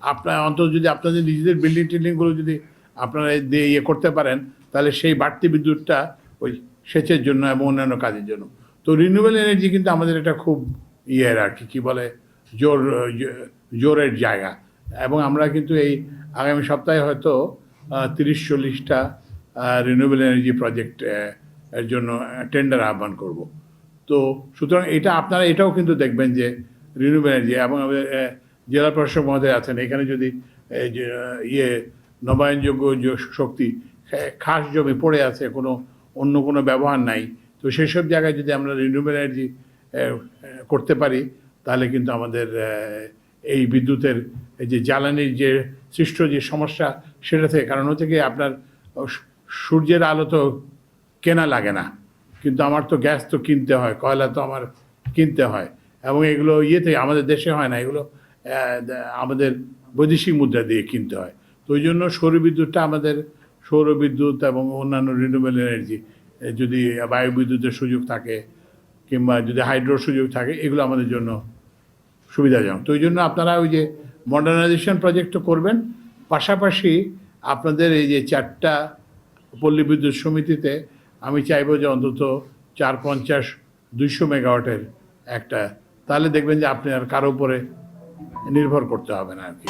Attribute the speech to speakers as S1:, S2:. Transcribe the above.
S1: আপনার অন্তত যদি আপনাদের নিজেদের বিল্ডিং টিল্ডিংগুলো যদি আপনারা দিয়ে ইয়ে করতে পারেন, তাহলে সেই বাড়তি বিদ্যুৎটা ওই সেচের জন্য এবং অন্যান্য কাজের জন্য। তো রিনিউয়েবল এনার্জি কিন্তু আমাদের এটা খুব ইয়ের আর কি কী বলে জোরের জায়গা। এবং আমরা কিন্তু এই আগামী সপ্তাহে হয়তো 30-40টা রিনিউয়েবল এনার্জি প্রজেক্ট এর জন্য টেন্ডার আহ্বান করব। তো সুতরাং এটা আপনারা এটাও কিন্তু দেখবেন যে রিনিউয়েবল এনার্জি এবং জেলা প্রশাসক মহোদয় আছেন, এখানে যদি নবায়নযোগ্য যে শক্তি খাস জমি পড়ে আছে, অন্য কোনো ব্যবহার নাই, তো সেসব জায়গায় যদি আমরা রিনিউয়েবল এনার্জি করতে পারি, তাহলে কিন্তু আমাদের এই বিদ্যুতের এই যে জ্বালানির যে সৃষ্ট যে সমস্যা সেটা থেকে, কারণ হচ্ছে কি আপনার সূর্যের আলো তো কেনা লাগে না, কিন্তু আমার তো গ্যাস তো কিনতে হয়, কয়লা তো আমার কিনতে হয়, এবং এগুলো থেকে আমাদের দেশে হয় না, এগুলো আমাদের বৈদেশিক মুদ্রা দিয়ে কিনতে হয়। তো ওই জন্য সৌরবিদ্যুৎটা আমাদের, সৌরবিদ্যুৎ এবং অন্যান্য রিনিউয়েবল এনার্জি, যদি বায়ু বিদ্যুতের সুযোগ থাকে কিংবা যদি হাইড্রোর সুযোগ থাকে, এগুলো আমাদের জন্য সুবিধাজনক। তো ওই জন্য আপনারা ওই যে মডার্নাইজেশন প্রজেক্টও করবেন, পাশাপাশি আপনাদের এই যে 4টা পল্লী বিদ্যুৎ সমিতিতে আমি চাইবো যে অন্তত 450-200 মেগাওয়াটের একটা, তাহলে দেখবেন যে আপনি আর কারো উপরে নির্ভর করতে হবে না আর কি।